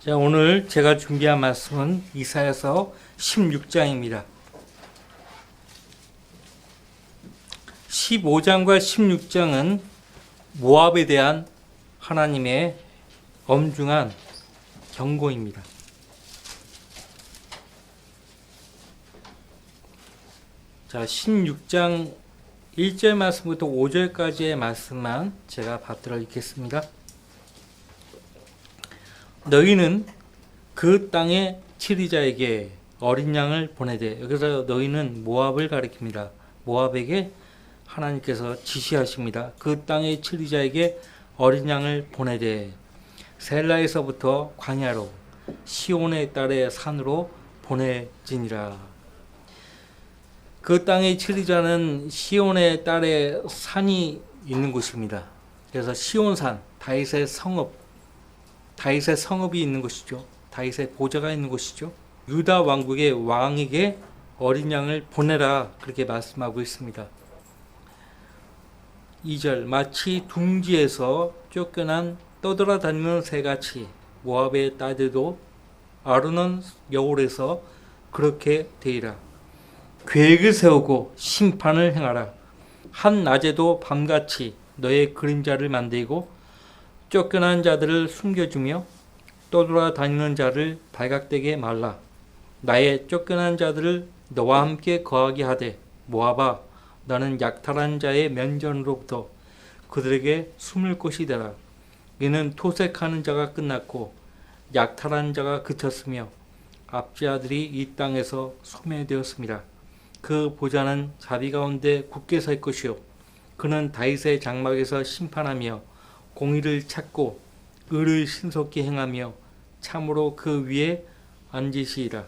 자, 오늘 제가 준비한 말씀은 이사야서 16장입니다. 15장과 16장은 모압에 대한 하나님의 엄중한 경고입니다. 자, 16장 1절 말씀부터 5절까지의 말씀만 제가 받들어 읽겠습니다. 너희는 그 땅의 치리자에게 어린 양을 보내되, 여기서 너희는 모압을 가리킵니다. 모압에게 하나님께서 지시하십니다. 그 땅의 치리자에게 어린 양을 보내되 셀라에서부터 광야로 시온의 딸의 산으로 보내지니라. 그 땅의 치리자는 시온의 딸의 산이 있는 곳입니다. 그래서 시온산, 다윗의 성읍이 있는 곳이죠. 다윗의 보좌가 있는 곳이죠. 유다 왕국의 왕에게 어린 양을 보내라, 그렇게 말씀하고 있습니다. 2절, 마치 둥지에서 쫓겨난 떠돌아다니는 새같이 모압의 딸들도 아르논 여울에서 그렇게 되리라. 계획을 세우고 심판을 행하라. 한 낮에도 밤같이 너의 그림자를 만들고 쫓겨난 자들을 숨겨주며 떠돌아다니는 자를 발각되게 말라. 나의 쫓겨난 자들을 너와 함께 거하게 하되 모압아, 너는 약탈한 자의 면전으로부터 그들에게 숨을 곳이 되라. 이는 토색하는 자가 끝났고 약탈한 자가 그쳤으며 압제자들이 이 땅에서 소멸되었습니다. 그 보좌는 자비 가운데 굳게 설 것이요 그는 다윗의 장막에서 심판하며 공의를 찾고 의를 신속히 행하며 참으로 그 위에 앉으시리라.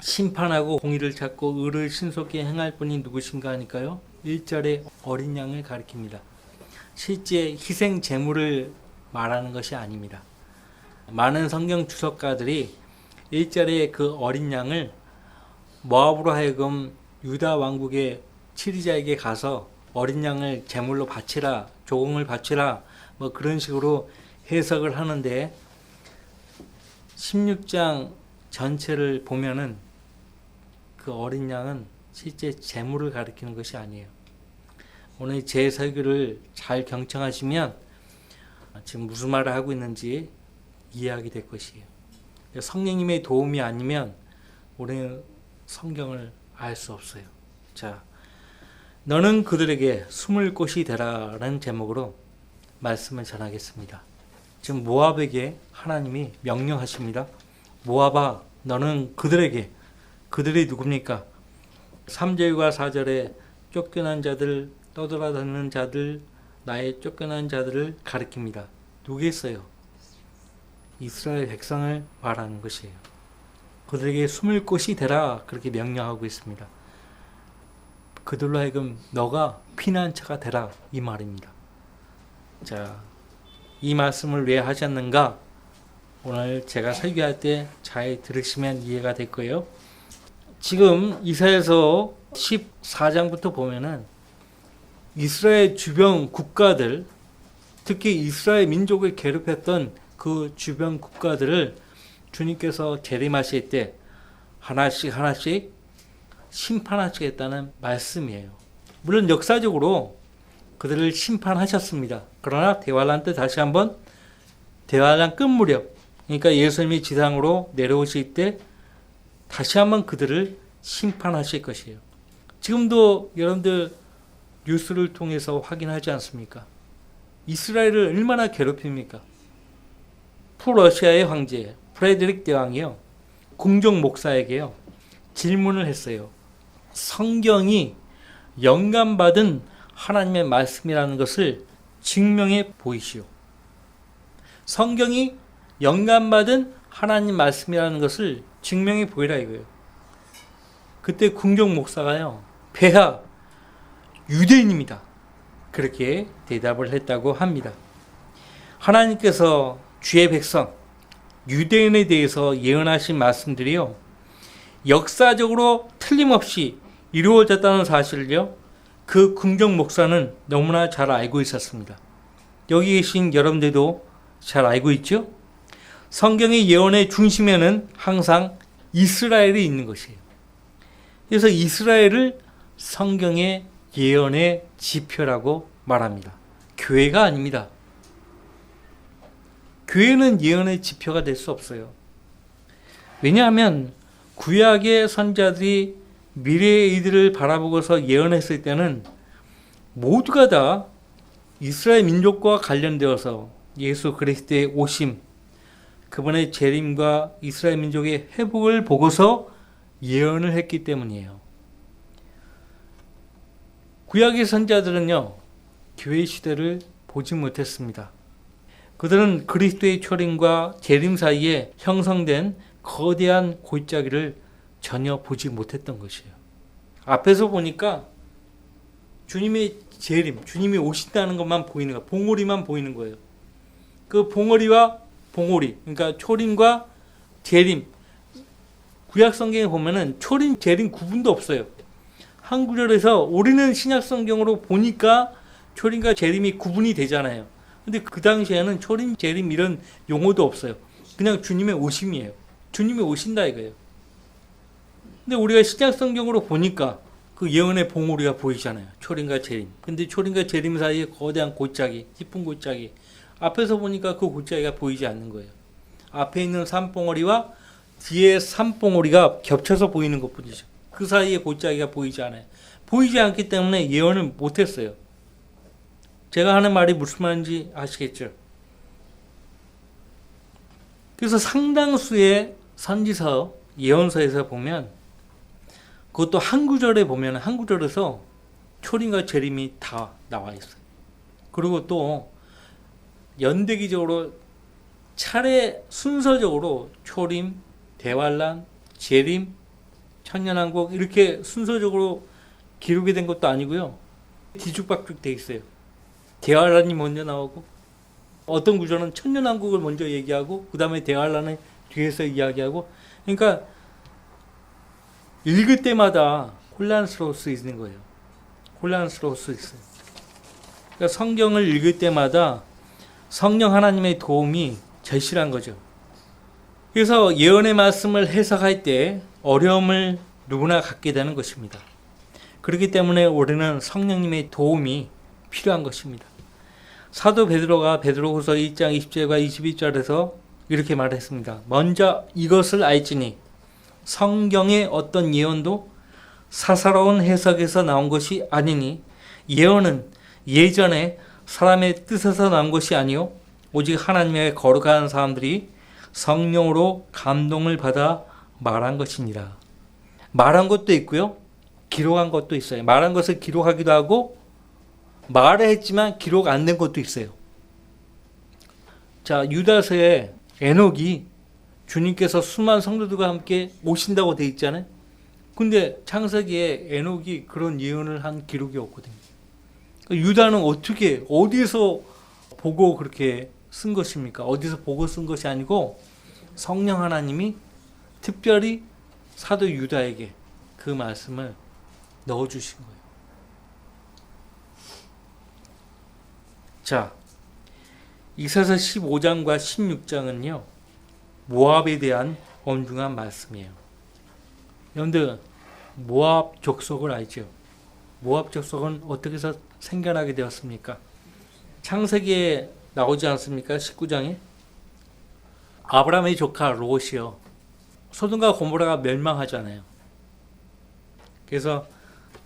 심판하고 공의를 찾고 의를 신속히 행할 분이 누구신가 하니까요, 1절에 어린 양을 가리킵니다. 실제 희생 제물을 말하는 것이 아닙니다. 많은 성경 주석가들이 1절에 그 어린 양을 모압으로 하여금 유다 왕국의 치리자에게 가서 어린 양을 제물로 바치라, 조공을 바치라, 뭐 그런 식으로 해석을 하는데 16장 전체를 보면은 그 어린 양은 실제 제물을 가리키는 것이 아니에요. 오늘 제 설교를 잘 경청하시면 지금 무슨 말을 하고 있는지 이해하게 될 것이에요. 성령님의 도움이 아니면 우리는 성경을 알 수 없어요. 자, 너는 그들에게 숨을 곳이 되라라는 제목으로 말씀을 전하겠습니다. 지금 모압에게 하나님이 명령하십니다. 모압아, 너는 그들에게, 그들이 누굽니까? 3절과 4절에 쫓겨난 자들, 떠돌아다니는 자들, 나의 쫓겨난 자들을 가리킵니다. 누구겠어요? 이스라엘 백성을 말하는 것이에요. 그들에게 숨을 곳이 되라, 그렇게 명령하고 있습니다. 그들로 하여금 너가 피난처가 되라, 이 말입니다. 자, 이 말씀을 왜 하셨는가? 오늘 제가 설교할 때 잘 들으시면 이해가 될 거예요. 지금 이사야서 14장부터 보면은 이스라엘 주변 국가들, 특히 이스라엘 민족을 괴롭혔던 그 주변 국가들을 주님께서 재림하실 때 하나씩 심판하시겠다는 말씀이에요. 물론 역사적으로 그들을 심판하셨습니다. 그러나 대환란 때 다시 한번, 대환란 끝 무렵, 그러니까 예수님이 지상으로 내려오실 때 다시 한번 그들을 심판하실 것이에요. 지금도 여러분들 뉴스를 통해서 확인하지 않습니까? 이스라엘을 얼마나 괴롭힙니까? 프러시아의 황제 프레드릭 대왕이요, 궁정 목사에게요 질문을 했어요. 성경이 영감받은 하나님의 말씀이라는 것을 증명해 보이시오. 성경이 영감받은 하나님 말씀이라는 것을 증명해 보이라 이거예요. 그때 궁정 목사가요, 폐하 유대인입니다, 그렇게 대답을 했다고 합니다. 하나님께서 주의 백성 유대인에 대해서 예언하신 말씀들이요, 역사적으로 틀림없이 이루어졌다는 사실을요, 그 궁정 목사는 너무나 잘 알고 있었습니다. 여기 계신 여러분들도 잘 알고 있죠? 성경의 예언의 중심에는 항상 이스라엘이 있는 것이에요. 그래서 이스라엘을 성경의 예언의 지표라고 말합니다. 교회가 아닙니다. 교회는 예언의 지표가 될 수 없어요. 왜냐하면 구약의 선자들이 미래의 이들을 바라보고서 예언했을 때는 모두가 다 이스라엘 민족과 관련되어서 예수 그리스도의 오심, 그분의 재림과 이스라엘 민족의 회복을 보고서 예언을 했기 때문이에요. 구약의 선자들은요, 교회 시대를 보지 못했습니다. 그들은 그리스도의 초림과 재림 사이에 형성된 거대한 골짜기를 전혀 보지 못했던 것이에요. 앞에서 보니까 주님의 재림, 주님이 오신다는 것만 보이는 거예요. 봉우리만 보이는 거예요. 그 봉우리와 봉우리, 그러니까 초림과 재림. 구약 성경에 보면은 초림, 재림 구분도 없어요. 한 구절에서 우리는 신약 성경으로 보니까 초림과 재림이 구분이 되잖아요. 근데 그 당시에는 초림, 재림 이런 용어도 없어요. 그냥 주님의 오심이에요. 주님이 오신다 이거예요. 근데 우리가 신약 성경으로 보니까 그 예언의 봉우리가 보이잖아요. 초림과 재림. 근데 초림과 재림 사이에 거대한 골짜기, 깊은 골짜기. 앞에서 보니까 그 골짜기가 보이지 않는 거예요. 앞에 있는 산봉우리와 뒤에 산봉우리가 겹쳐서 보이는 것뿐이죠. 그 사이에 골짜기가 보이지 않아요. 보이지 않기 때문에 예언을 못했어요. 제가 하는 말이 무슨 말인지 아시겠죠? 그래서 상당수의 선지서, 예언서에서 보면 그것도 한 구절에 보면 한 구절에서 초림과 재림이 다 나와 있어요. 그리고 또 연대기적으로 차례 순서적으로 초림, 대환란, 재림, 천년왕국 이렇게 순서적으로 기록이 된 것도 아니고요. 뒤죽박죽 돼 있어요. 대환란이 먼저 나오고 어떤 구절은 천년왕국을 먼저 얘기하고 그 다음에 대환란을 뒤에서 이야기하고, 그러니까 읽을 때마다 혼란스러울 수 있는 거예요. 혼란스러울 수 있어요. 그러니까 성경을 읽을 때마다 성령 하나님의 도움이 절실한 거죠. 그래서 예언의 말씀을 해석할 때 어려움을 누구나 갖게 되는 것입니다. 그렇기 때문에 우리는 성령님의 도움이 필요한 것입니다. 사도 베드로가 베드로후서 1장 20절과 21절에서 이렇게 말했습니다. 먼저 이것을 알지니 성경의 어떤 예언도 사사로운 해석에서 나온 것이 아니니 예언은 예전에 사람의 뜻에서 나온 것이 아니요 오직 하나님의 거룩한 사람들이 성령으로 감동을 받아 말한 것이니라. 말한 것도 있고요, 기록한 것도 있어요. 말한 것을 기록하기도 하고 말을 했지만 기록 안 된 것도 있어요. 자, 유다서에 에녹이 주님께서 수많은 성도들과 함께 오신다고 돼 있잖아요. 근데 창세기에 에녹이 그런 예언을 한 기록이 없거든요. 유다는 어떻게, 어디서 보고 그렇게 쓴 것입니까? 어디서 보고 쓴 것이 아니고 성령 하나님이 특별히 사도 유다에게 그 말씀을 넣어주신 거예요. 자, 이사야서 15장과 16장은요 모압에 대한 엄중한 말씀이에요. 여러분들 모압 족속을 알죠? 모압 족속은 어떻게 해서 생겨나게 되었습니까? 창세기에 나오지 않습니까? 19장에 아브라함의 조카 롯이요, 소돔과 고모라가 멸망하잖아요. 그래서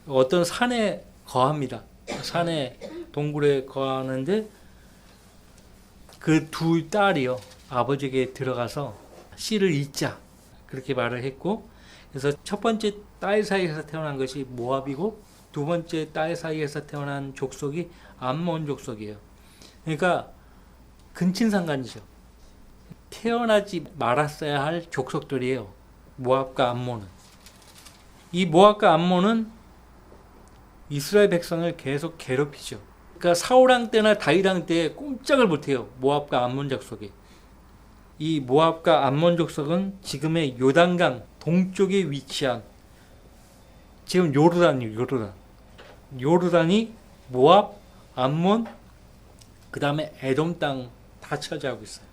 어떤 산에 거합니다. 산에 동굴에 거하는데 그 두 딸이요 아버지에게 들어가서 씨를 잇자 그렇게 말을 했고, 그래서 첫 번째 딸 사이에서 태어난 것이 모압이고 두 번째 딸 사이에서 태어난 족속이 암몬 족속이에요. 그러니까 근친상간이죠. 태어나지 말았어야 할 족속들이에요. 모압과 암몬은. 이 모압과 암몬은 이스라엘 백성을 계속 괴롭히죠. 그러니까 사울왕 때나 다윗왕 때 꼼짝을 못해요. 모압과 암몬 족속이. 이 모압과 암몬 족속은 지금의 요단강 동쪽에 위치한, 지금 요르단이에요. 요르단. 요르단이 모압, 암몬, 그 다음에 에돔 땅 다 차지하고 있어요.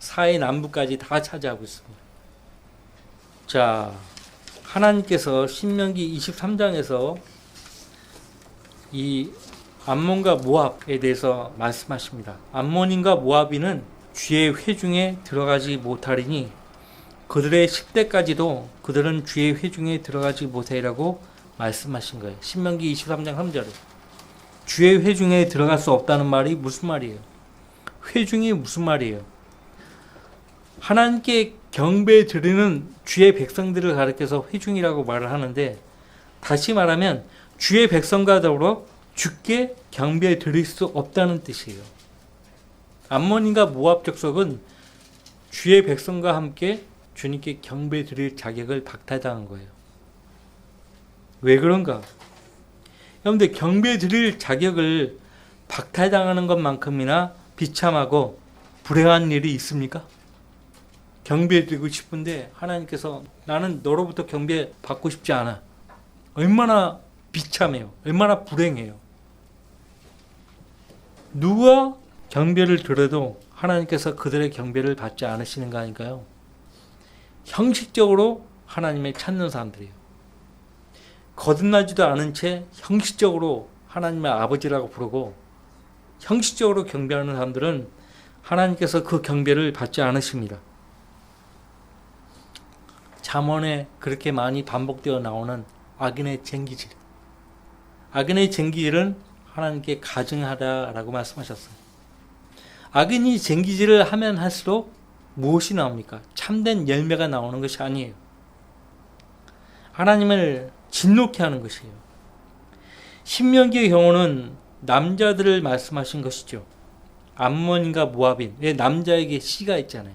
사해 남부까지 다 차지하고 있습니다. 자, 하나님께서 신명기 23장에서 이 암몬과 모압에 대해서 말씀하십니다. 암몬인과 모압인은 주의 회중에 들어가지 못하리니 그들의 10대까지도 그들은 주의 회중에 들어가지 못하리라고 말씀하신 거예요. 신명기 23장 3절에. 주의 회중에 들어갈 수 없다는 말이 무슨 말이에요? 회중이 무슨 말이에요? 하나님께 경배 드리는 주의 백성들을 가리켜서 회중이라고 말을 하는데, 다시 말하면 주의 백성과 더불어 주께 경배 드릴 수 없다는 뜻이에요. 암몬인과 모압 족속은 주의 백성과 함께 주님께 경배 드릴 자격을 박탈당한 거예요. 왜 그런가? 여러분들, 경배 드릴 자격을 박탈당하는 것만큼이나 비참하고 불행한 일이 있습니까? 경배 드리고 싶은데 하나님께서 나는 너로부터 경배 받고 싶지 않아. 얼마나 비참해요. 얼마나 불행해요. 누가 경배를 드려도 하나님께서 그들의 경배를 받지 않으시는 거 아닐까요? 형식적으로 하나님을 찾는 사람들이에요. 거듭나지도 않은 채 형식적으로 하나님의 아버지라고 부르고 형식적으로 경배하는 사람들은 하나님께서 그 경배를 받지 않으십니다. 잠언에 그렇게 많이 반복되어 나오는 악인의 쟁기질. 악인의 쟁기질은 하나님께 가증하다라고 말씀하셨어요. 악인이 쟁기질을 하면 할수록 무엇이 나옵니까? 참된 열매가 나오는 것이 아니에요. 하나님을 진노케 하는 것이에요. 신명기의 경우는 남자들을 말씀하신 것이죠. 암몬인과 모압인. 왜? 남자에게 씨가 있잖아요.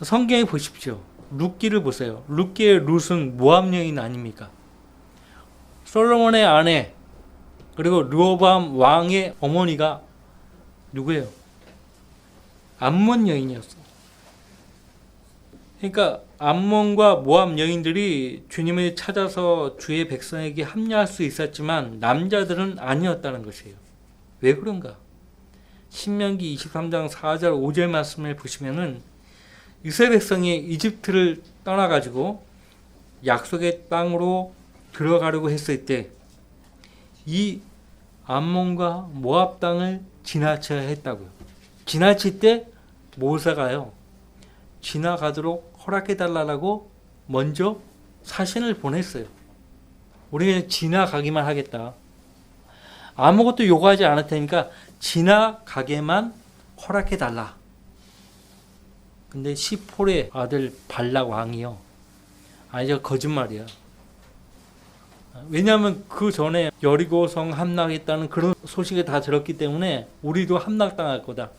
성경에 보십시오. 룻기를 보세요. 룻기의 룻은 모압 여인 아닙니까? 솔로몬의 아내, 그리고 르호보암 왕의 어머니가 누구예요? 암몬 여인이었어요. 그러니까 암몬과 모압 여인들이 주님을 찾아서 주의 백성에게 합류할 수 있었지만 남자들은 아니었다는 것이에요. 왜 그런가? 신명기 23장 4절 5절 말씀을 보시면은 이스라엘 백성이 이집트를 떠나가지고 약속의 땅으로 들어가려고 했을 때 이 암몬과 모압 땅을 지나쳐야 했다고요. 지나칠 때 모세가요, 지나가도록 허락해달라고 먼저 사신을 보냈어요. 우리는 지나가기만 하겠다. 아무것도 요구하지 않을 테니까 지나가게만 허락해달라. 근데 시폴의 아들 발락 왕이요, 아니 저 거짓말이야. 왜냐하면 그 전에 여리고성 함락했다는 그런 소식을 다 들었기 때문에 우리도 함락당할 거다.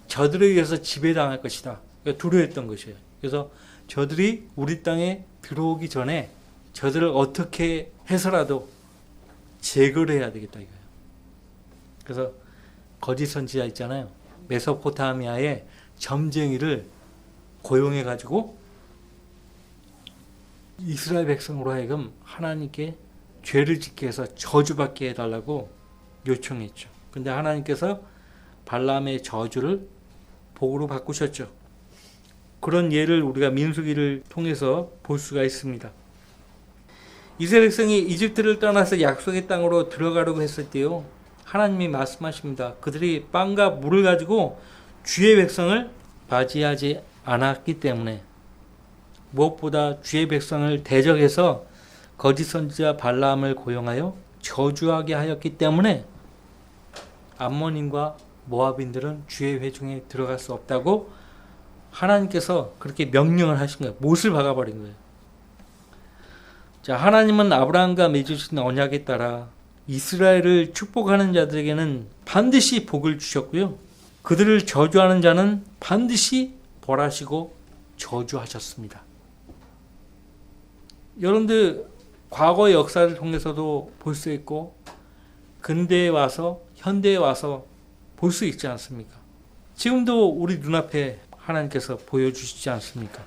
저들에 의해서 지배당할 것이다. 그러니까 두려워했던 것이에요. 그래서 저들이 우리 땅에 들어오기 전에 저들을 어떻게 해서라도 제거를 해야 되겠다 이거예요. 그래서 거짓 선지자 있잖아요. 메소포타미아의 점쟁이를 고용해가지고 이스라엘 백성으로 하여금 하나님께 죄를 짓게 해서 저주받게 해달라고 요청했죠. 근데 하나님께서 발람의 저주를 복으로 바꾸셨죠. 그런 예를 우리가 민수기를 통해서 볼 수가 있습니다. 이스라엘 백성이 이집트를 떠나서 약속의 땅으로 들어가려고 했을 때요, 하나님이 말씀하십니다. 그들이 빵과 물을 가지고 주의 백성을 맞이하지 않았기 때문에, 무엇보다 주의 백성을 대적해서 거짓 선지자 발람을 고용하여 저주하게 하였기 때문에 암몬인과 모압인들은 주의 회중에 들어갈 수 없다고 하나님께서 그렇게 명령을 하신 거예요. 못을 박아버린 거예요. 자, 하나님은 아브라함과 맺으신 언약에 따라 이스라엘을 축복하는 자들에게는 반드시 복을 주셨고요, 그들을 저주하는 자는 반드시 벌하시고 저주하셨습니다. 여러분들, 과거 역사를 통해서도 볼 수 있고 근대에 와서 현대에 와서 볼 수 있지 않습니까? 지금도 우리 눈앞에 하나님께서 보여주시지 않습니까?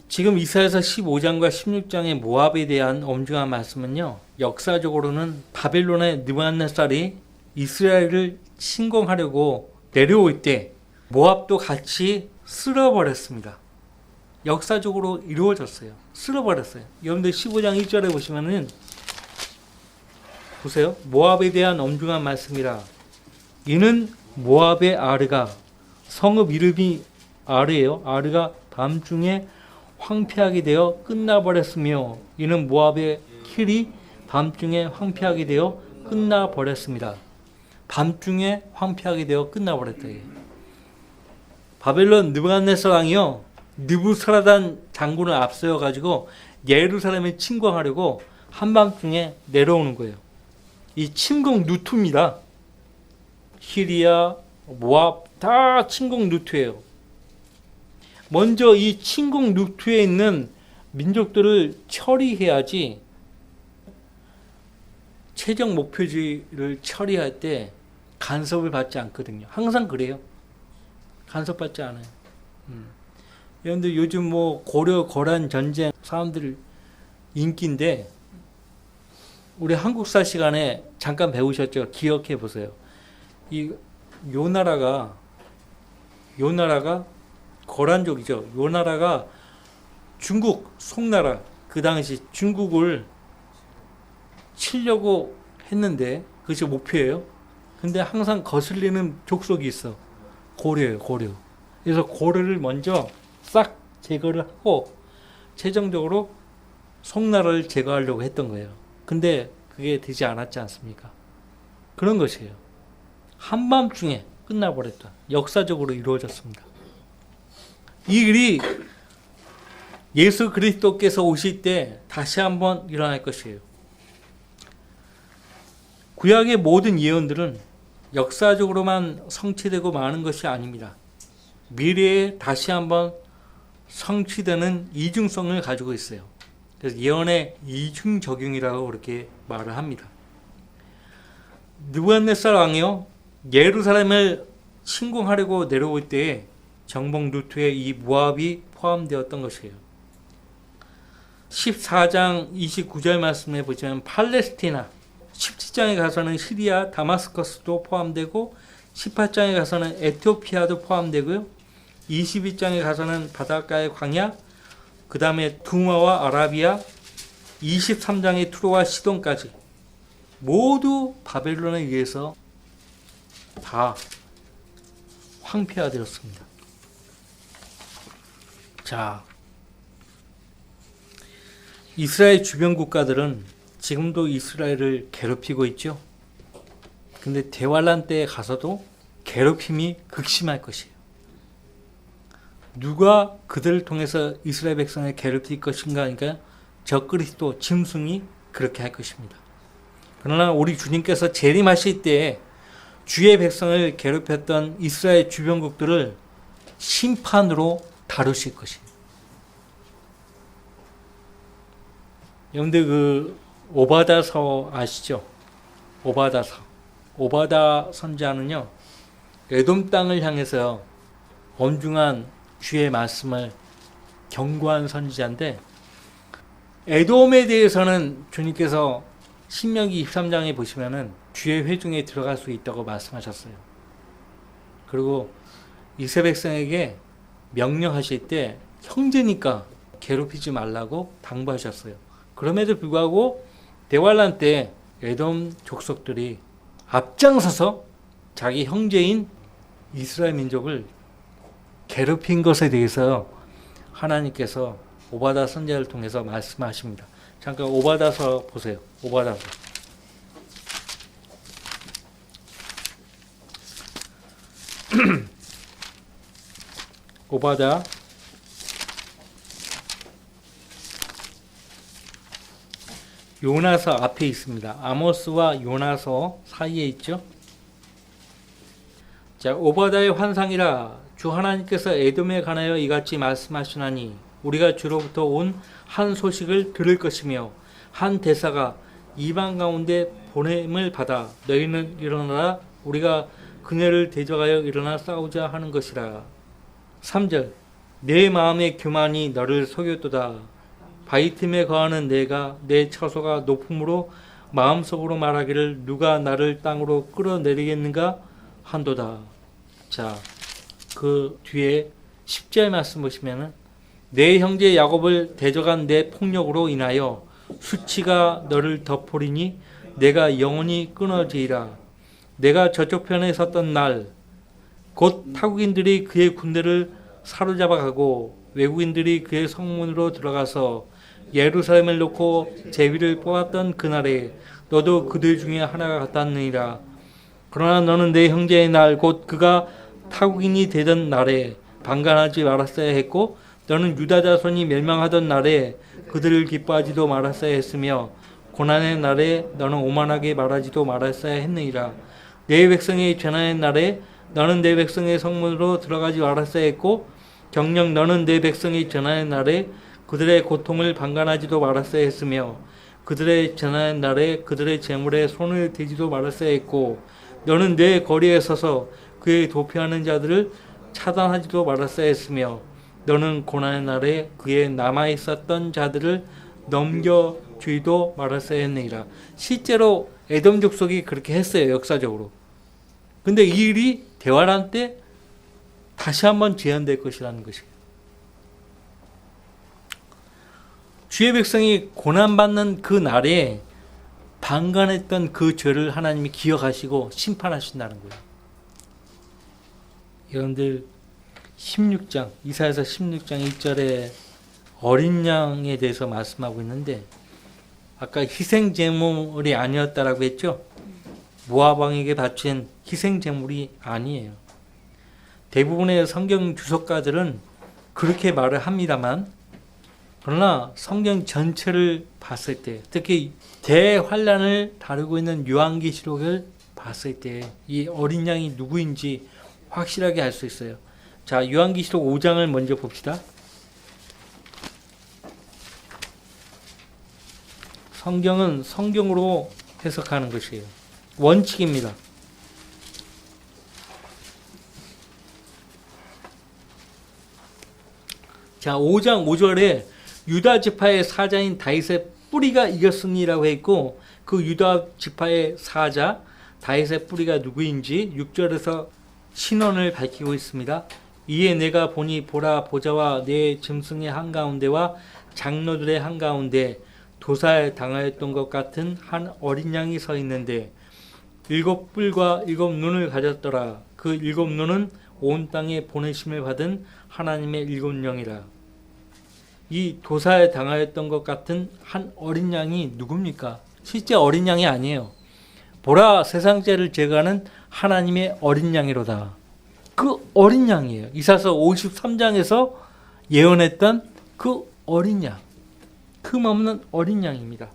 지금 이사야서 15장과 16장의 모압에 대한 엄중한 말씀은요, 역사적으로는 바벨론의 느부갓네살이 이스라엘을 침공하려고 내려올 때 모압도 같이 쓸어버렸습니다. 역사적으로 이루어졌어요. 쓸어버렸어요. 여러분들 15장 1절에 보시면은 보세요. 모압에 대한 엄중한 말씀이라. 이는 모압의 아르가, 성읍 이름이 아르예요. 아르가 밤중에 황폐하게 되어 끝나버렸으며, 이는 모압의 킬이 밤중에 황폐하게 되어 끝나버렸습니다. 밤중에 황폐하게 되어 끝나버렸다. 바벨론 느부갓네살 왕이요, 느부사라단 장군을 앞세워 가지고 예루살렘을 침공하려고 한밤중에 내려오는 거예요. 이 침공 루트입니다. 시리아, 모압 다 침공 루트예요. 먼저 이 침공 루트에 있는 민족들을 처리해야지 최종 목표지를 처리할 때 간섭을 받지 않거든요. 항상 그래요. 간섭받지 않아요. 그런데 요즘 뭐 고려 거란 전쟁 사람들 인기인데, 우리 한국사 시간에 잠깐 배우셨죠? 기억해 보세요. 요 나라가 거란족이죠. 요 나라가 중국 송나라, 그 당시 중국을 치려고 했는데 그것이 목표예요. 근데 항상 거슬리는 족속이 있어. 고려예요, 고려. 그래서 고려를 먼저 싹 제거를 하고 최종적으로 송나라를 제거하려고 했던 거예요. 근데 그게 되지 않았지 않습니까? 그런 것이에요. 한밤중에 끝나버렸다. 역사적으로 이루어졌습니다. 이 일이 예수 그리스도께서 오실 때 다시 한번 일어날 것이에요. 구약의 모든 예언들은 역사적으로만 성취되고 마는 것이 아닙니다. 미래에 다시 한번 성취되는 이중성을 가지고 있어요. 그래서 예언의 이중 적용이라고 그렇게 말을 합니다. 느부갓네살 왕이요, 예루살렘을 침공하려고 내려올 때에 정복 루트에 이 모압이 포함되었던 것이에요. 14장 29절 말씀에 보시면 팔레스티나, 17장에 가서는 시리아 다마스커스도 포함되고, 18장에 가서는 에티오피아도 포함되고요, 22장에 가서는 바닷가의 광야, 그 다음에 두마와 아라비아, 23장의 투로와 시돈까지 모두 바벨론에 의해서 다 황폐화되었습니다. 자, 이스라엘 주변 국가들은 지금도 이스라엘을 괴롭히고 있죠. 근데 대환란 때에 가서도 괴롭힘이 극심할 것이에요. 누가 그들을 통해서 이스라엘 백성을 괴롭힐 것인가 하니까 적그리스도 짐승이 그렇게 할 것입니다. 그러나 우리 주님께서 재림하실 때 주의 백성을 괴롭혔던 이스라엘 주변국들을 심판으로 다루실 것입니다. 여러분들 그 오바다서 아시죠? 오바다 선지자는요, 에돔 땅을 향해서 엄중한 주의 말씀을 경고한 선지자인데, 에돔에 대해서는 주님께서 신명기 23장에 보시면은 주의 회중에 들어갈 수 있다고 말씀하셨어요. 그리고 이스라엘 백성에게 명령하실 때 형제니까 괴롭히지 말라고 당부하셨어요. 그럼에도 불구하고 대환란 때 에돔 족속들이 앞장서서 자기 형제인 이스라엘 민족을 괴롭힌 것에 대해서 하나님께서 오바다 선지자를 통해서 말씀하십니다. 잠깐 오바다서 보세요. 오바다서. 오바다 요나서 앞에 있습니다. 아모스와 요나서 사이에 있죠. 자, 오바다의 환상이라 주 하나님께서 에돔에 관하여 이같이 말씀하시나니 우리가 주로부터 온 한 소식을 들을 것이며 한 대사가 이방 가운데 보냄을 받아 너희는 일어나라 우리가 그녀를 대적하여 일어나 싸우자 하는 것이라. 3절 내 마음의 교만이 너를 속였도다. 바위 틈에 거하는 내가 내 처소가 높음으로 마음속으로 말하기를 누가 나를 땅으로 끌어내리겠는가 한도다. 자, 그 뒤에 10절 말씀 보시면은 내 형제 야곱을 대적한 내 폭력으로 인하여 수치가 너를 덮으리니 내가 영원히 끊어지리라. 내가 저쪽 편에 섰던 날 곧 타국인들이 그의 군대를 사로잡아 가고 외국인들이 그의 성문으로 들어가서 예루살렘을 놓고 제위를 뽑았던 그날에 너도 그들 중에 하나가 같았느니라. 그러나 너는 내 형제의 날 곧 그가 타국인이 되던 날에 방관하지 말았어야 했고 너는 유다 자손이 멸망하던 날에 그들을 기뻐하지도 말았어야 했으며 고난의 날에 너는 오만하게 말하지도 말았어야 했느니라. 내 백성의 재난의 날에 너는 내 백성의 성문으로 들어가지 말았어야 했고 경영 너는 내 백성의 재난의 날에 그들의 고통을 방관하지도 말았어야 했으며 그들의 재난의 날에 그들의 재물에 손을 대지도 말았어야 했고 너는 내 거리에 서서 그의 도피하는 자들을 차단하지도 말았어야 했으며 너는 고난의 날에 그의 남아있었던 자들을 넘겨주지도 말았어야 했느니라. 실제로 에돔 족속이 그렇게 했어요. 역사적으로. 근데 이 일이 대환란 때 다시 한번 재현될 것이라는 것이에요. 주의 백성이 고난받는 그 날에 방관했던 그 죄를 하나님이 기억하시고 심판하신다는 거예요. 여러분들 16장 이사야서 16장 1절에 어린 양에 대해서 말씀하고 있는데 아까 희생 제물이 아니었다라고 했죠. 모압 왕에게 바친 희생 제물이 아니에요. 대부분의 성경 주석가들은 그렇게 말을 합니다만 그러나 성경 전체를 봤을 때 특히 대환란을 다루고 있는 요한계시록을 봤을 때 이 어린 양이 누구인지 확실하게 알 수 있어요. 자, 요한계시록 5장을 먼저 봅시다. 성경은 성경으로 해석하는 것이에요. 원칙입니다. 자, 5장 5절에 유다 지파의 사자인 다윗의 뿌리가 이겼으니라고 했고 그 유다 지파의 사자 다윗의 뿌리가 누구인지 6절에서 신원을 밝히고 있습니다. 이에 내가 보니 보라 보좌와 내 짐승의 한가운데와 장로들의 한가운데 도살에 당하였던 것 같은 한 어린 양이 서 있는데 7뿔과 7눈을 가졌더라. 그 7눈은 온 땅에 보내심을 받은 하나님의 7영이라. 이 도살에 당하였던 것 같은 한 어린 양이 누굽니까? 실제 어린 양이 아니에요. 보라 세상 죄를 제거하는 하나님의 어린 양이로다. 그 어린 양이에요. 이사서 53장에서 예언했던 그 어린 양. 흠없는 어린 양입니다.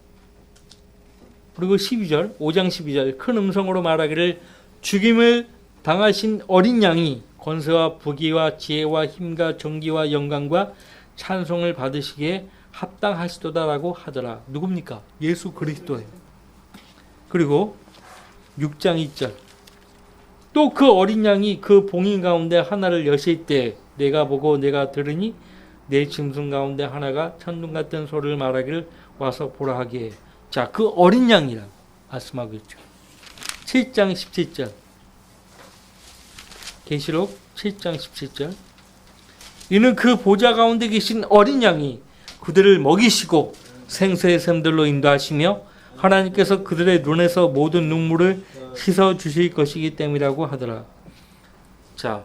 그리고 12절, 5장 12절 큰 음성으로 말하기를 죽임을 당하신 어린 양이 권세와 부귀와 지혜와 힘과 정기와 영광과 찬송을 받으시기에 합당하시도다라고 하더라. 누굽니까? 예수 그리스도예요. 그리고 6장 2절 또 그 어린 양이 그 봉인 가운데 하나를 여실 때 내가 보고 내가 들으니 내 짐승 가운데 하나가 천둥 같은 소리를 말하기를 와서 보라 하기에 자, 그 어린 양이라 말씀하고 있죠. 7장 17절 계시록 7장 17절 이는 그 보좌 가운데 계신 어린 양이 그들을 먹이시고 생수의 샘들로 인도하시며 하나님께서 그들의 눈에서 모든 눈물을 씻어 주실 것이기 때문이라고 하더라. 자,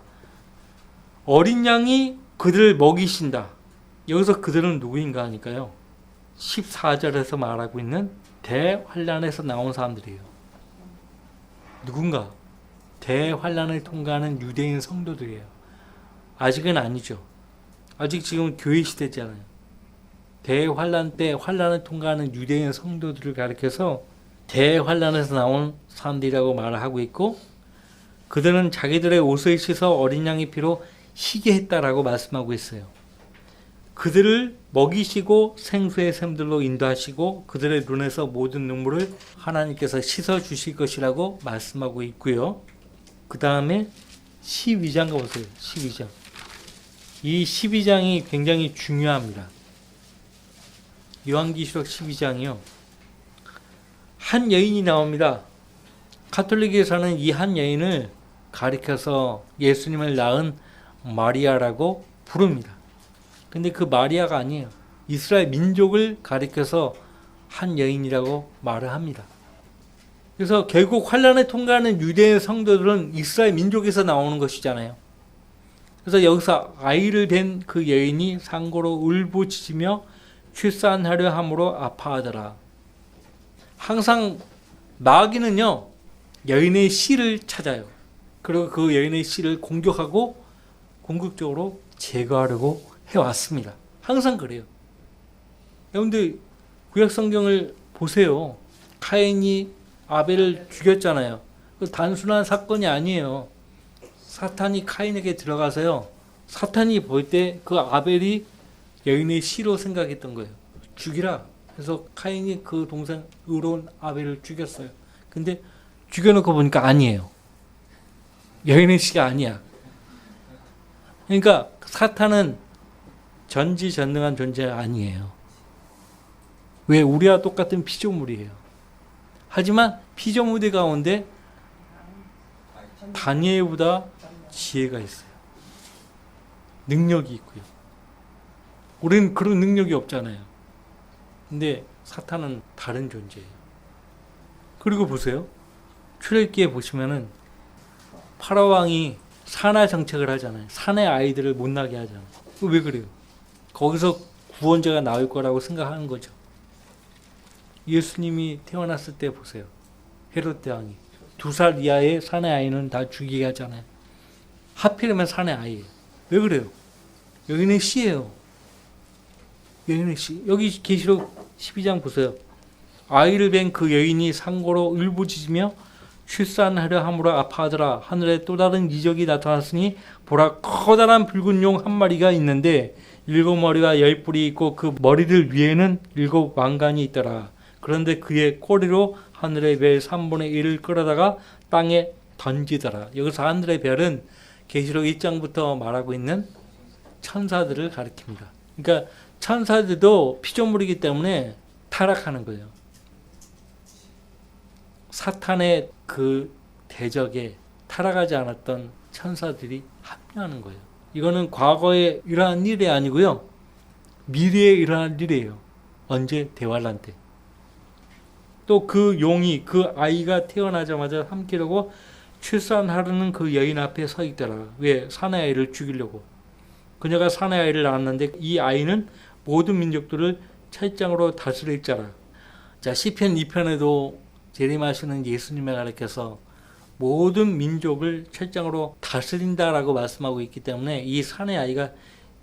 어린 양이 그들을 먹이신다. 여기서 그들은 누구인가 하니까요. 14절에서 말하고 있는 대환란에서 나온 사람들이에요. 누군가? 대환란을 통과하는 유대인 성도들이에요. 아직은 아니죠. 아직 지금 교회 시대잖아요. 대환란 때 환란을 통과하는 유대인 성도들을 가리켜서 대환란에서 나온 사람들이라고 말을 하고 있고 그들은 자기들의 옷을 씻어 어린 양의 피로 희게 했다라고 말씀하고 있어요. 그들을 먹이시고 생수의 샘들로 인도하시고 그들의 눈에서 모든 눈물을 하나님께서 씻어 주실 것이라고 말씀하고 있고요. 그 다음에 12장 가보세요. 12장. 이 12장이 굉장히 중요합니다. 요한계시록 12장이요. 한 여인이 나옵니다. 가톨릭에서는 이 한 여인을 가리켜서 예수님을 낳은 마리아라고 부릅니다. 근데 그 마리아가 아니에요. 이스라엘 민족을 가리켜서 한 여인이라고 말을 합니다. 그래서 결국 환란을 통과하는 유대인 성도들은 이스라엘 민족에서 나오는 것이잖아요. 그래서 여기서 아이를 뵌 그 여인이 상고로 울부짖으며 출산하려 함으로 아파하더라. 항상 마귀는요, 여인의 씨를 찾아요. 그리고 그 여인의 씨를 공격하고 궁극적으로 제거하려고 해왔습니다. 항상 그래요. 여러분들 구약 성경을 보세요. 카인이 아벨을 죽였잖아요. 그 단순한 사건이 아니에요. 사탄이 카인에게 들어가서요. 사탄이 볼 때 그 아벨이 여인의 씨로 생각했던 거예요. 죽이라. 그래서 카인이 그 동생 의로운 아벨을 죽였어요. 근데 죽여놓고 보니까 아니에요. 여인의 씨가 아니야. 그러니까 사탄은 전지전능한 존재가 아니에요. 왜? 우리와 똑같은 피조물이에요. 하지만 피조물 가운데 다니엘보다 지혜가 있어요. 능력이 있고요. 우리는 그런 능력이 없잖아요. 근데 사탄은 다른 존재예요. 그리고 보세요. 출애굽기에 보시면은 파라오 왕이 산하 정책을 하잖아요. 산의 아이들을 못 나게 하잖아요. 왜 그래요? 거기서 구원자가 나올 거라고 생각하는 거죠. 예수님이 태어났을 때 보세요. 헤롯 왕이 2살 이하의 산의 아이는 다 죽이게 하잖아요. 하필이면 산의 아이예요. 왜 그래요? 여인의 씨예요. 여인의 씨. 여기 계시록 12장 보세요. 아이를 뵌 그 여인이 상고로 울부짖으며 출산하려 함으로 아파하더라. 하늘에 또 다른 이적이 나타났으니 보라, 커다란 붉은 용 한 마리가 있는데 7머리와 10뿔이 있고 그 머리들 위에는 7 왕관이 있더라. 그런데 그의 꼬리로 하늘의 별 3분의 1을 끌어다가 땅에 던지더라. 여기서 하늘의 별은 계시록 1장부터 말하고 있는 천사들을 가리킵니다. 그러니까 천사들도 피조물이기 때문에 타락하는 거예요. 사탄의 그 대적에 타락하지 않았던 천사들이 합류하는 거예요. 이거는 과거에 일어난 일이 아니고요. 미래에 일어날 일이에요. 언제? 대환란 때. 또 그 용이 그 아이가 태어나자마자 삼키려고 출산하려는 그 여인 앞에 서 있더라. 왜? 사내 아이를 죽이려고. 그녀가 사내 아이를 낳았는데 이 아이는 모든 민족들을 철장으로 다스릴 자라. 자, 시편 2편에도 재림하시는 예수님을 가리켜서 모든 민족을 철장으로 다스린다라고 말씀하고 있기 때문에 이 사내 아이가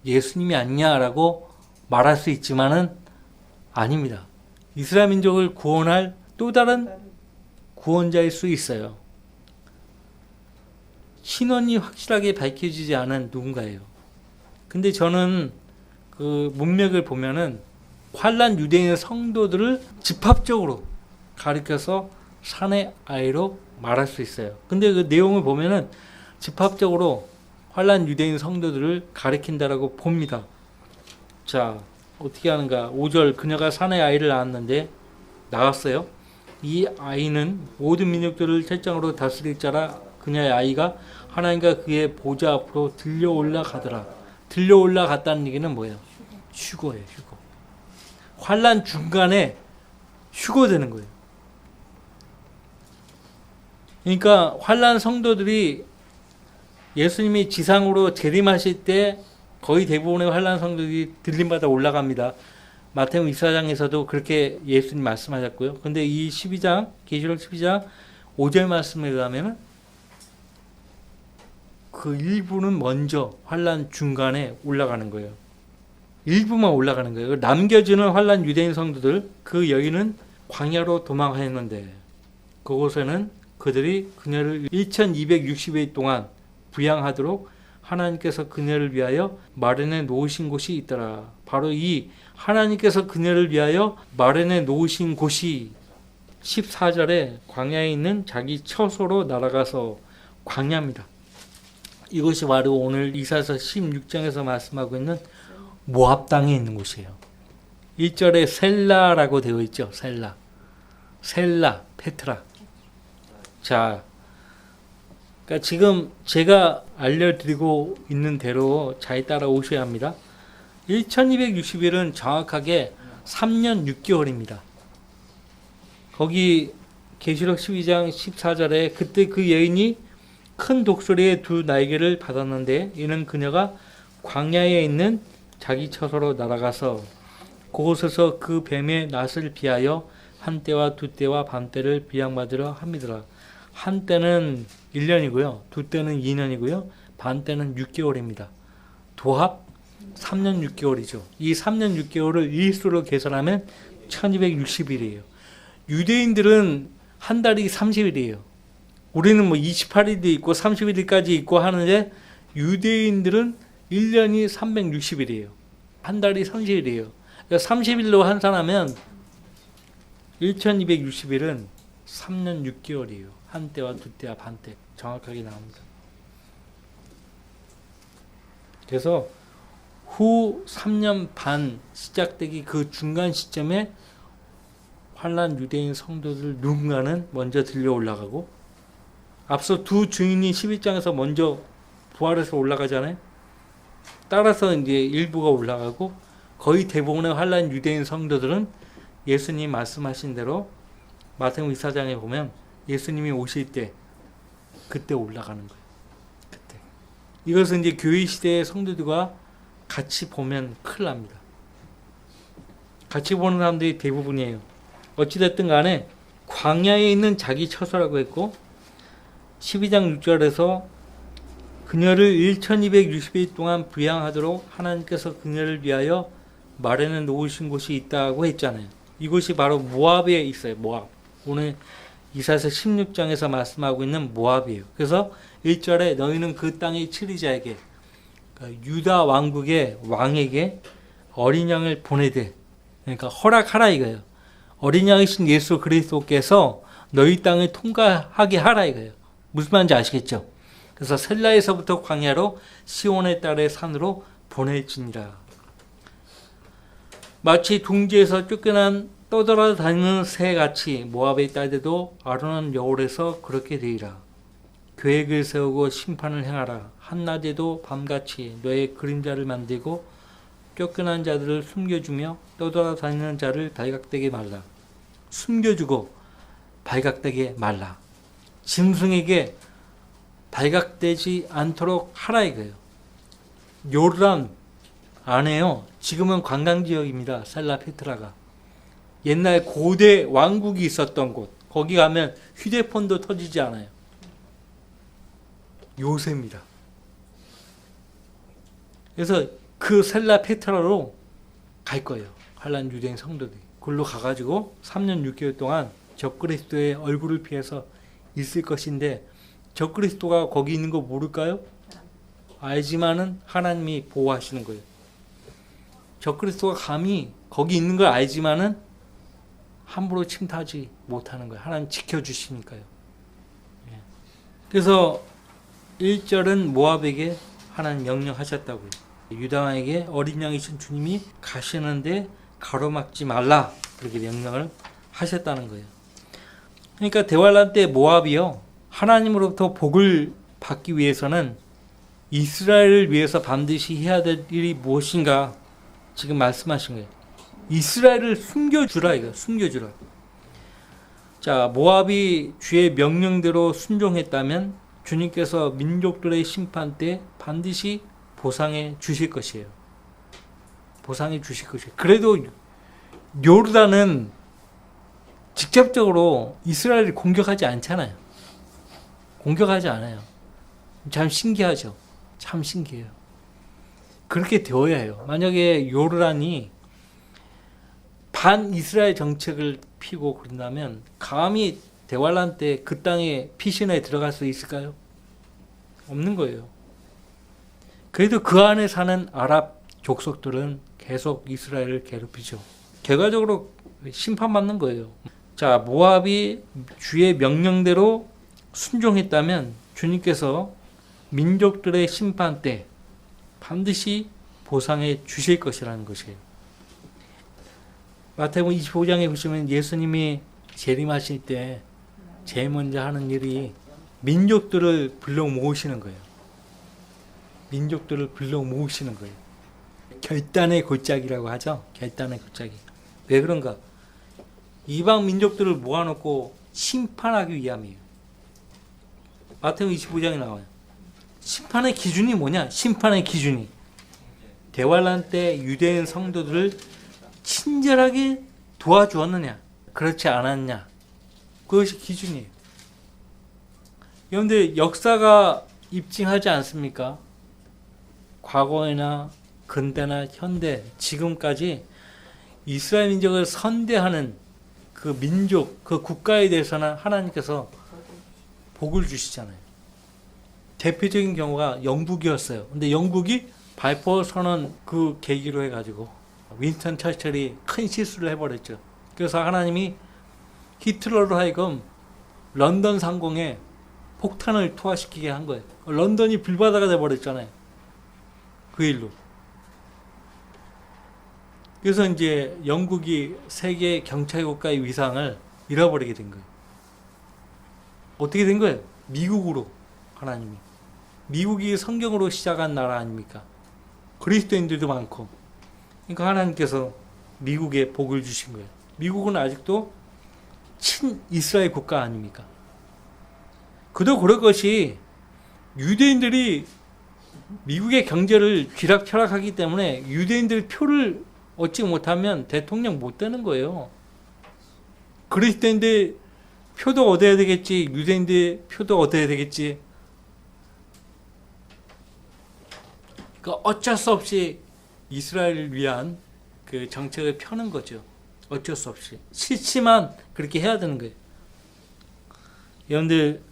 예수님이 아니냐라고 말할 수 있지만은 아닙니다. 이스라엘 민족을 구원할 또 다른 구원자일 수 있어요. 신원이 확실하게 밝혀지지 않은 누군가예요. 근데 저는 그 문맥을 보면은 환란 유대인의 성도들을 집합적으로 가리켜서 산의 아이로 말할 수 있어요. 근데 그 내용을 보면은 집합적으로 환란 유대인 성도들을 가리킨다라고 봅니다. 자, 어떻게 하는가? 5절, 그녀가 산의 아이를 낳았는데 나왔어요. 이 아이는 모든 민족들을 철장으로 다스릴 자라. 그녀의 아이가 하나님과 그의 보좌 앞으로 들려 올라가더라. 들려 올라갔다는 얘기는 뭐예요? 휴거예요, 휴거. 환란 중간에 휴거되는 거예요. 그러니까 환란 성도들이 예수님이 지상으로 재림하실 때 거의 대부분의 환란 성도들이 들림받아 올라갑니다. 마태복음 24장에서도 그렇게 예수님 말씀하셨고요. 근데 이 12장, 계시록 12장 5절 말씀에 의하면 그 일부는 먼저 환란 중간에 올라가는 거예요. 일부만 올라가는 거예요. 남겨지는 환란 유대인 성도들, 그 여인은 광야로 도망하였는데 그곳에는 그들이 그녀를 1260일 동안 부양하도록 하나님께서 그녀를 위하여 마련해 놓으신 곳이 있더라. 바로 이 하나님께서 그녀를 위하여 마련해 놓으신 곳이 14절에 광야에 있는 자기 처소로 날아가서 광야입니다. 이것이 바로 오늘 이사야서 16장에서 말씀하고 있는 모압 땅에 있는 곳이에요. 1절에 셀라라고 되어 있죠. 셀라, 페트라. 자, 그러니까 그러니까 지금 제가 알려드리고 있는 대로 잘 따라오셔야 합니다. 1260일은 정확하게 3년 6개월입니다. 거기 계시록 12장 14절에 그때 그 여인이 큰 독수리의 두 날개를 받았는데 이는 그녀가 광야에 있는 자기 처소로 날아가서 그곳에서 그 뱀의 낯을 피하여 한 때와 두 때와 반 때를 비양받으려 함이더라. 한 때는 1년이고요. 두 때는 2년이고요. 반 때는 6개월입니다. 도합 3년 6개월이죠. 이 3년 6개월을 일수로 계산하면 1260일이에요. 유대인들은 한 달이 30일이에요. 우리는 뭐 28일도 있고 31일까지 있고 하는데 유대인들은 1년이 360일이에요. 한 달이 30일이에요. 그러니까 30일로 환산하면 1260일은 3년 6개월이에요. 한 때와 두 때와 반 때 정확하게 나옵니다. 그래서 후 3년 반 시작되기 그 중간 시점에 환난 유대인 성도들 누군가는 먼저 들려 올라가고 앞서 두 증인이 11장에서 먼저 부활해서 올라가잖아요. 따라서 이제 일부가 올라가고 거의 대부분의 환난 유대인 성도들은 예수님 말씀하신 대로 마태복음 24장에 보면 예수님이 오실 때 그때 올라가는 거예요. 그때. 이것은 이제 교회 시대의 성도들과 같이 보면 큰일 납니다. 같이 보는 사람들이 대부분이에요. 어찌됐든 간에 광야에 있는 자기 처소라고 했고 12장 6절에서 그녀를 1260일 동안 부양하도록 하나님께서 그녀를 위하여 마련해 놓으신 곳이 있다고 했잖아요. 이곳이 바로 모압에 있어요. 모압. 오늘 이사야서 16장에서 말씀하고 있는 모압이에요. 그래서 1절에 너희는 그 땅의 치리자에게 그러니까 유다 왕국의 왕에게 어린 양을 보내되 그러니까 허락하라 이거예요. 어린 양이신 예수 그리스도께서 너희 땅을 통과하게 하라 이거예요. 무슨 말인지 아시겠죠? 그래서 셀라에서부터 광야로 시온의 딸의 산으로 보낼지니라. 마치 둥지에서 쫓겨난 떠돌아다니는 새같이 모압의 딸들도 아르논 여홀에서 그렇게 되리라. 계획을 세우고 심판을 행하라. 한낮에도 밤같이 너의 그림자를 만들고 쫓겨난 자들을 숨겨주며 떠돌아다니는 자를 발각되게 말라. 숨겨주고 발각되게 말라. 짐승에게 발각되지 않도록 하라 이거예요. 요르단 안에요. 지금은 관광지역입니다. 살라페트라가. 옛날 고대 왕국이 있었던 곳. 거기 가면 휴대폰도 터지지 않아요. 요새입니다. 그래서 그 살라페트라로 갈 거예요. 환난 유대인 성도들이. 그걸로 가가지고 3년 6개월 동안 적그리스도의 얼굴을 피해서 있을 것인데 적그리스도가 거기 있는 거 모를까요? 알지만은 하나님이 보호하시는 거예요. 적그리스도가 감히 거기 있는 걸 알지만은 함부로 침투하지 못하는 거예요. 하나님 지켜주시니까요. 그래서 1절은 모압에게 하나님 명령하셨다고요. 유다왕에게 어린 양이신 주님이 가시는데 가로막지 말라 그렇게 명령을 하셨다는 거예요. 그러니까 대환란 때 모압이요. 하나님으로부터 복을 받기 위해서는 이스라엘을 위해서 반드시 해야 될 일이 무엇인가 지금 말씀하신 거예요. 이스라엘을 숨겨주라 이거 숨겨주라. 자, 모압이 주의 명령대로 순종했다면 주님께서 민족들의 심판 때 반드시 보상해 주실 것이에요. 보상해 주실 것이에요. 그래도 요르단은 직접적으로 이스라엘을 공격하지 않잖아요. 공격하지 않아요. 참 신기하죠. 참 신기해요. 그렇게 되어야 해요. 만약에 요르단이 반 이스라엘 정책을 피고 그런다면 감히 대환란 때 그 땅에 피신에 들어갈 수 있을까요? 없는 거예요. 그래도 그 안에 사는 아랍 족속들은 계속 이스라엘을 괴롭히죠. 결과적으로 심판받는 거예요. 자, 모압이 주의 명령대로 순종했다면 주님께서 민족들의 심판 때 반드시 보상해 주실 것이라는 것이에요. 마태복음 25장에 보시면 예수님이 재림하실 때 제일 먼저 하는 일이 민족들을 불러 모으시는 거예요. 민족들을 불러 모으시는 거예요. 결단의 골짜기라고 하죠. 결단의 골짜기. 왜 그런가? 이방 민족들을 모아놓고 심판하기 위함이에요. 마태복음 25장에 나와요. 심판의 기준이 뭐냐? 심판의 기준이 대환란 때 유대인 성도들을 친절하게 도와주었느냐, 그렇지 않았냐, 그것이 기준이에요. 그런데 역사가 입증하지 않습니까? 과거에나 근대나 현대, 지금까지 이스라엘 민족을 선대하는 그 민족, 그 국가에 대해서는 하나님께서 복을 주시잖아요. 대표적인 경우가 영국이었어요. 근데 영국이 발포 선언 그 계기로 해가지고 윈스턴 처칠이 큰 실수를 해버렸죠. 그래서 하나님이 히틀러로 하여금 런던 상공에 폭탄을 투하시키게 한 거예요. 런던이 불바다가 돼버렸잖아요. 그 일로. 그래서 이제 영국이 세계 경찰국가의 위상을 잃어버리게 된 거예요. 어떻게 된 거예요? 미국으로 하나님이. 미국이 성경으로 시작한 나라 아닙니까? 그리스도인들도 많고. 그러니까 하나님께서 미국에 복을 주신 거예요. 미국은 아직도 친 이스라엘 국가 아닙니까? 그도 그럴 것이 유대인들이 미국의 경제를 쥐락펴락하기 때문에 유대인들 표를 얻지 못하면 대통령 못 되는 거예요. 그리스도인들 표도 얻어야 되겠지, 유대인들 표도 얻어야 되겠지. 그러니까 어쩔 수 없이 이스라엘을 위한 그 정책을 펴는 거죠. 어쩔 수 없이. 싫지만 그렇게 해야 되는 거예요. 여러분들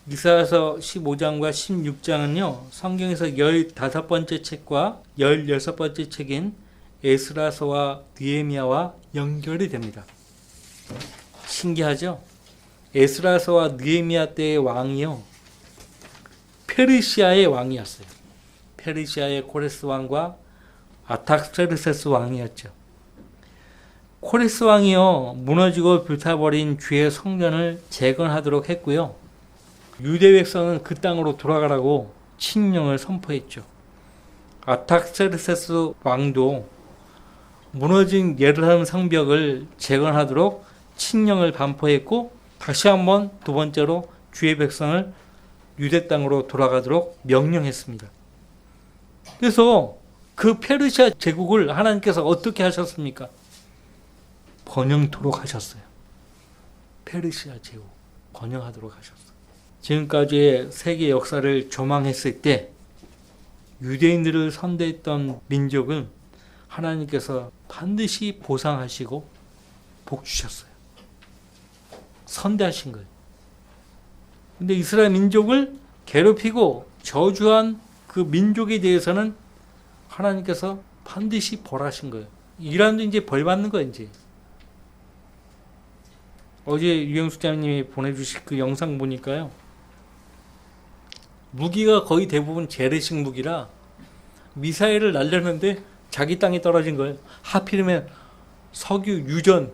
이사야서 15장과 16장은요. 성경에서 15번째 책과 16번째 책인 에스라서와 느헤미야와 연결이 됩니다. 신기하죠? 에스라서와 느헤미야 때의 왕이요. 페르시아의 왕이었어요. 페르시아의 코레스 왕과 아탁세르세스 왕이었죠. 코레스 왕이요. 무너지고 불타버린 주의 성전을 재건하도록 했고요. 유대 백성은 그 땅으로 돌아가라고 칙령을 선포했죠. 아탁세르세스 왕도 무너진 예루살렘 성벽을 재건하도록 칙령을 반포했고 다시 한번 두 번째로 주의 백성을 유대 땅으로 돌아가도록 명령했습니다. 그래서 그 페르시아 제국을 하나님께서 어떻게 하셨습니까? 번영토록 하셨어요. 페르시아 제국 번영하도록 하셨어요. 지금까지의 세계 역사를 조망했을 때 유대인들을 선대했던 민족은 하나님께서 반드시 보상하시고 복 주셨어요. 선대하신 거예요. 근데 이스라엘 민족을 괴롭히고 저주한 그 민족에 대해서는 하나님께서 반드시 벌하신 거예요. 이란도 이제 벌 받는 거예요, 이제. 어제 유영숙 장님이 보내주신 그 영상 보니까요. 무기가 거의 대부분 재래식 무기라 미사일을 날렸는데 자기 땅에 떨어진 거예요. 하필이면 석유 유전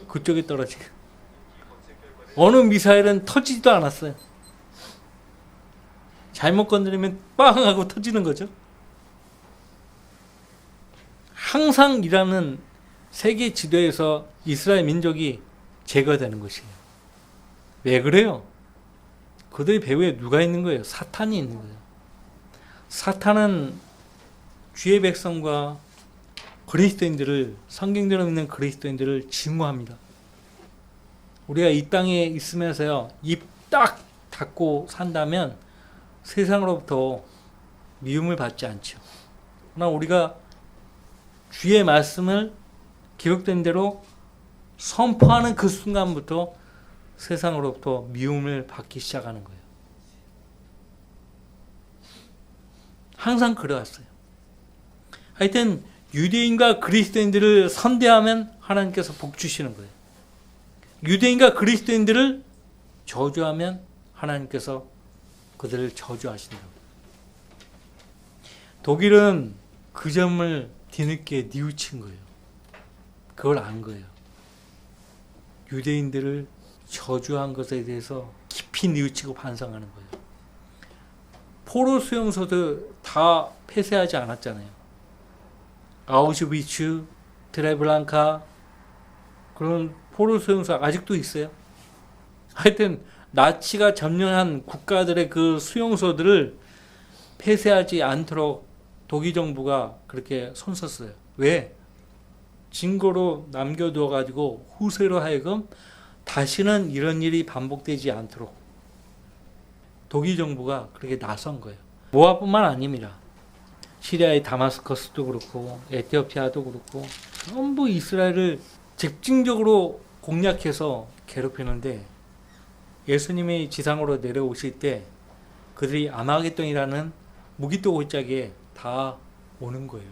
그쪽에 떨어지고 어느 미사일은 터지지도 않았어요. 잘못 건드리면 빵 하고 터지는 거죠. 항상 이라는 세계 지도에서 이스라엘 민족이 제거되는 것이에요. 왜 그래요? 그들의 배후에 누가 있는 거예요? 사탄이 있는 거예요. 사탄은 주의 백성과 그리스도인들을, 성경대로 믿는 그리스도인들을 증오합니다. 우리가 이 땅에 있으면서요, 입 딱 닫고 산다면 세상으로부터 미움을 받지 않죠. 그러나 우리가 주의 말씀을 기록된 대로 선포하는 그 순간부터 세상으로부터 미움을 받기 시작하는 거예요. 항상 그래왔어요. 하여튼 유대인과 그리스도인들을 선대하면 하나님께서 복 주시는 거예요. 유대인과 그리스도인들을 저주하면 하나님께서 그들을 저주하신다고. 독일은 그 점을 뒤늦게 뉘우친 거예요. 그걸 안 거예요. 유대인들을 저주한 것에 대해서 깊이 깊이 뉘우치고 반성하는 거예요. 포로 수용소도 다 폐쇄하지 않았잖아요. 아우슈비츠, 트레블랑카 그런 포로 수용소 아직도 있어요. 하여튼 나치가 점령한 국가들의 그 수용소들을 폐쇄하지 않도록 독일 정부가 그렇게 손썼어요. 왜? 증거로 남겨두어 가지고 후세로 하여금 다시는 이런 일이 반복되지 않도록 독일 정부가 그렇게 나선 거예요. 모압뿐만 아닙니다. 시리아의 다마스커스도 그렇고 에티오피아도 그렇고 전부 이스라엘을 집중적으로 공략해서 괴롭히는데 예수님이 지상으로 내려오실 때 그들이 아마겟돈이라는 무기토 골짜기에 다 오는 거예요.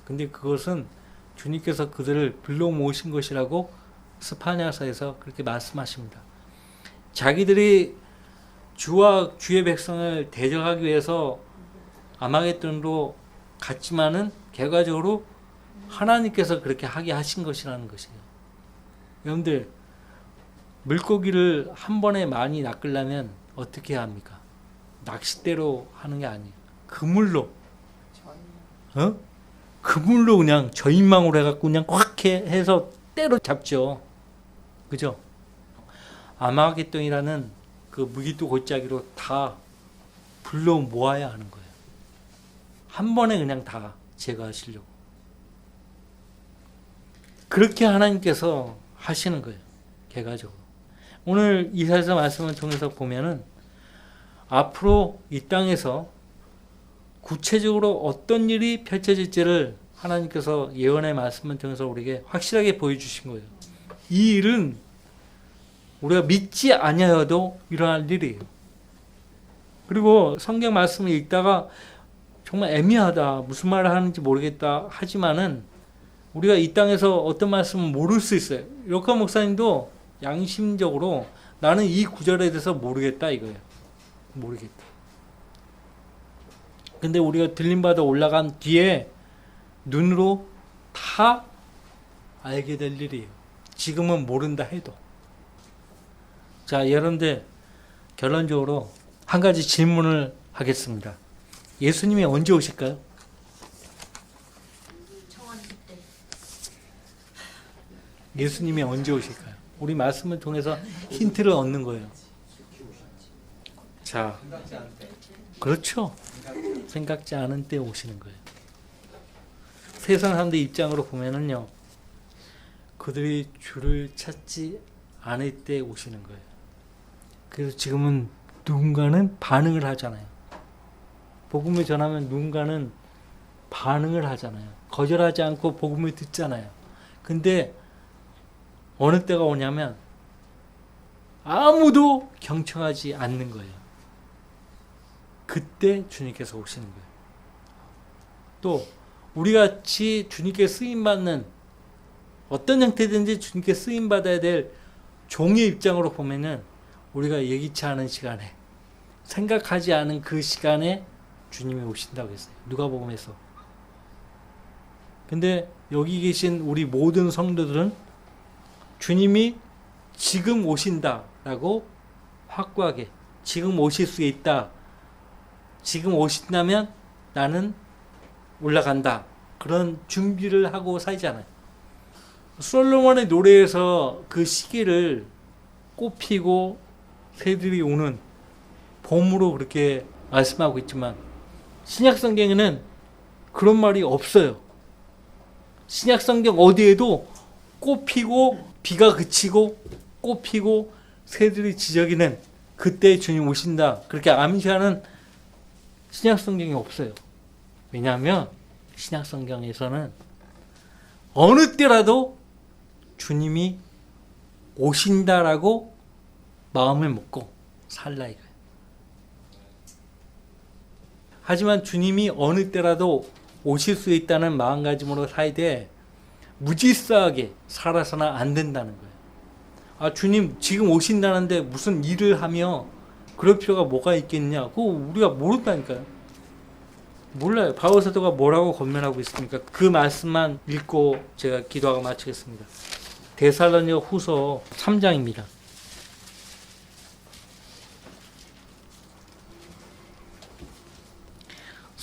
근데 그것은 주님께서 그들을 불러 모으신 것이라고 스파냐서에서 그렇게 말씀하십니다. 자기들이 주와 주의 백성을 대적하기 위해서 아마겟돈으로 갔지만은 결과적으로 하나님께서 그렇게 하게 하신 것이라는 것이에요. 여러분들 물고기를 한 번에 많이 낚으려면 어떻게 해야 합니까? 낚싯대로 하는 게 아니에요. 그물로 그물로 그냥 저인망으로 해갖고 그냥 확 해서 때로 잡죠. 그죠? 아마겟돈이라는 그 무기토 골짜기로 다 불러 모아야 하는 거예요. 한 번에 그냥 다 제거하시려고. 그렇게 하나님께서 하시는 거예요. 결과적으로. 오늘 이사야서 말씀을 통해서 보면은 앞으로 이 땅에서 구체적으로 어떤 일이 펼쳐질지를 하나님께서 예언의 말씀을 통해서 우리에게 확실하게 보여주신 거예요. 이 일은 우리가 믿지 아니하여도 일어날 일이에요. 그리고 성경 말씀을 읽다가 정말 애매하다, 무슨 말을 하는지 모르겠다 하지만은 우리가 이 땅에서 어떤 말씀은 모를 수 있어요. 요카 목사님도 양심적으로 나는 이 구절에 대해서 모르겠다 이거예요. 모르겠다. 근데 우리가 들림받아 올라간 뒤에 눈으로 다 알게 될 일이에요. 지금은 모른다 해도. 자, 여러분들 결론적으로 한 가지 질문을 하겠습니다. 예수님이 언제 오실까요? 예수님이 언제 오실까요? 우리 말씀을 통해서 힌트를 얻는 거예요. 자, 그렇죠. 생각지 않은 때 오시는 거예요. 세상 사람들 입장으로 보면은요, 그들이 주를 찾지 않을 때 오시는 거예요. 그래서 지금은 누군가는 반응을 하잖아요. 복음을 전하면 누군가는 반응을 하잖아요. 거절하지 않고 복음을 듣잖아요. 근데 어느 때가 오냐면 아무도 경청하지 않는 거예요. 그때 주님께서 오시는 거예요. 또 우리같이 주님께 쓰임받는 어떤 형태든지 주님께 쓰임받아야 될 종의 입장으로 보면은 우리가 예기치 않은 시간에 생각하지 않은 그 시간에 주님이 오신다고 했어요. 누가복음에서. 근데 여기 계신 우리 모든 성도들은 주님이 지금 오신다라고 확고하게 지금 오실 수 있다. 지금 오신다면 나는 올라간다. 그런 준비를 하고 살잖아요. 솔로몬의 노래에서 그 시기를 꽃피고 새들이 오는 봄으로 그렇게 말씀하고 있지만 신약성경에는 그런 말이 없어요. 신약성경 어디에도 꽃피고 비가 그치고 꽃피고 새들이 지저귀는 그때 주님 오신다. 그렇게 암시하는 신약성경이 없어요. 왜냐하면 신약성경에서는 어느 때라도 주님이 오신다라고 마음을 먹고 살라 이거예요. 하지만 주님이 어느 때라도 오실 수 있다는 마음가짐으로 살되 무질서하게 살아서는 안 된다는 거예요. 아, 주님 지금 오신다는데 무슨 일을 하며 그럴 필요가 뭐가 있겠냐? 그거 우리가 모른다니까요. 몰라요. 바울 사도가 뭐라고 권면하고 있습니까? 그 말씀만 읽고 제가 기도하고 마치겠습니다. 데살로니가 후서 3장입니다.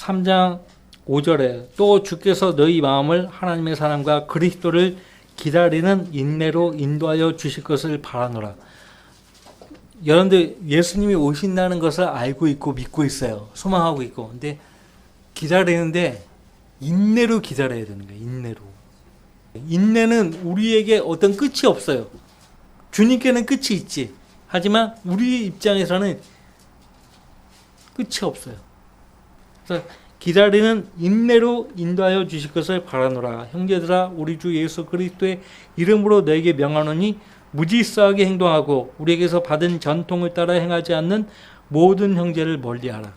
3장 5절에 또 주께서 너희 마음을 하나님의 사랑과 그리스도를 기다리는 인내로 인도하여 주실 것을 바라노라. 여러분들 예수님이 오신다는 것을 알고 있고 믿고 있어요. 소망하고 있고. 근데 기다리는데 인내로 기다려야 되는 거예요. 인내로. 인내는 우리에게 어떤 끝이 없어요. 주님께는 끝이 있지. 하지만 우리 입장에서는 끝이 없어요. 그래서 기다리는 인내로 인도하여 주실 것을 바라노라. 형제들아 우리 주 예수 그리스도의 이름으로 너에게 명하노니 무질서하게 행동하고 우리에게서 받은 전통을 따라 행하지 않는 모든 형제를 멀리하라.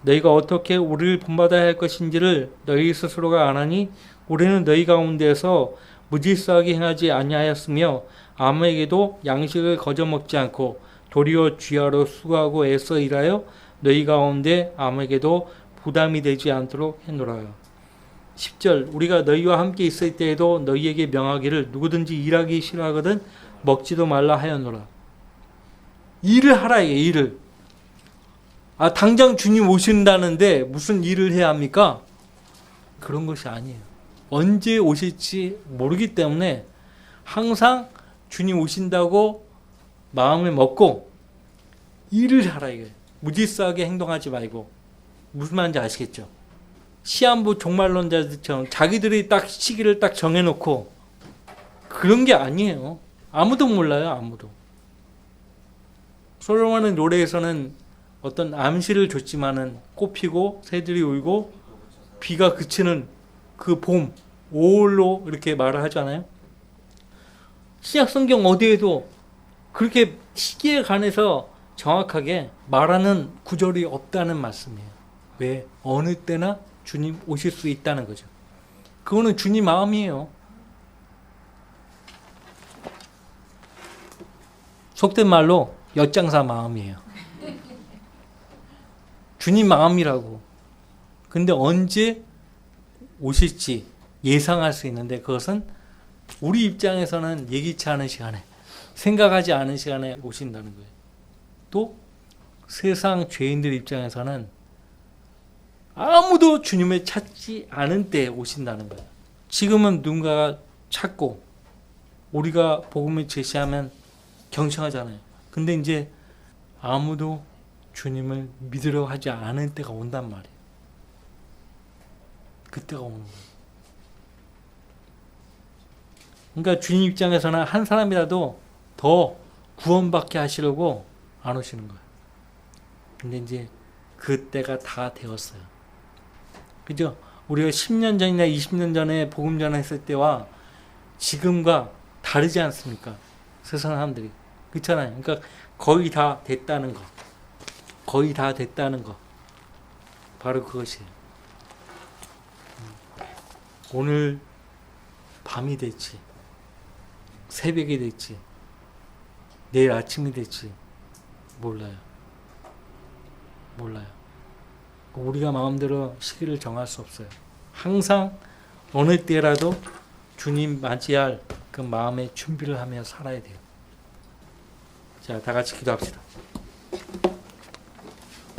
너희가 어떻게 우리를 본받아야 할 것인지를 너희 스스로가 아나니 우리는 너희 가운데서 무질서하게 행하지 아니하였으며 아무에게도 양식을 거저먹지 않고 도리어 주야로 수고하고 애써 일하여 너희 가운데 아무에게도 부담이 되지 않도록 해노라요. 10절 우리가 너희와 함께 있을 때에도 너희에게 명하기를 누구든지 일하기 싫어하거든 먹지도 말라 하였노라. 일을 하라 이게 일을. 당장 주님 오신다는데 무슨 일을 해야 합니까? 그런 것이 아니에요. 언제 오실지 모르기 때문에 항상 주님 오신다고 마음을 먹고 일을 하라 이게. 무질서하게 행동하지 말고. 무슨 말인지 아시겠죠? 시한부 종말론자들처럼 자기들이 딱 시기를 딱 정해놓고 그런 게 아니에요. 아무도 몰라요. 아무도. 솔로몬의 노래에서는 어떤 암시를 줬지만은 꽃 피고 새들이 울고 비가 그치는 그 봄, 5월로 이렇게 말을 하잖아요. 신약 성경 어디에도 그렇게 시기에 관해서 정확하게 말하는 구절이 없다는 말씀이에요. 왜? 어느 때나 주님 오실 수 있다는 거죠. 그거는 주님 마음이에요. 속된 말로 엿장사 마음이에요. 주님 마음이라고. 근데 언제 오실지 예상할 수 있는데 그것은 우리 입장에서는 예기치 않은 시간에 생각하지 않은 시간에 오신다는 거예요. 또 세상 죄인들 입장에서는 아무도 주님을 찾지 않은 때에 오신다는 거예요. 지금은 누군가가 찾고 우리가 복음을 제시하면 경청하잖아요. 근데 이제 아무도 주님을 믿으려 하지 않은 때가 온단 말이에요. 그때가 오는 거예요. 그러니까 주님 입장에서는 한 사람이라도 더 구원받게 하시려고 안 오시는 거예요. 근데 이제 그때가 다 되었어요. 그죠? 우리가 10년 전이나 20년 전에 복음 전했을 때와 지금과 다르지 않습니까? 세상 사람들이. 그렇잖아요. 그러니까 거의 다 됐다는 거. 거의 다 됐다는 거. 바로 그것이에요. 오늘 밤이 될지, 새벽이 될지, 내일 아침이 될지 몰라요. 몰라요. 우리가 마음대로 시기를 정할 수 없어요. 항상 어느 때라도 주님 맞이할 그 마음의 준비를 하며 살아야 돼요. 자, 다 같이 기도합시다.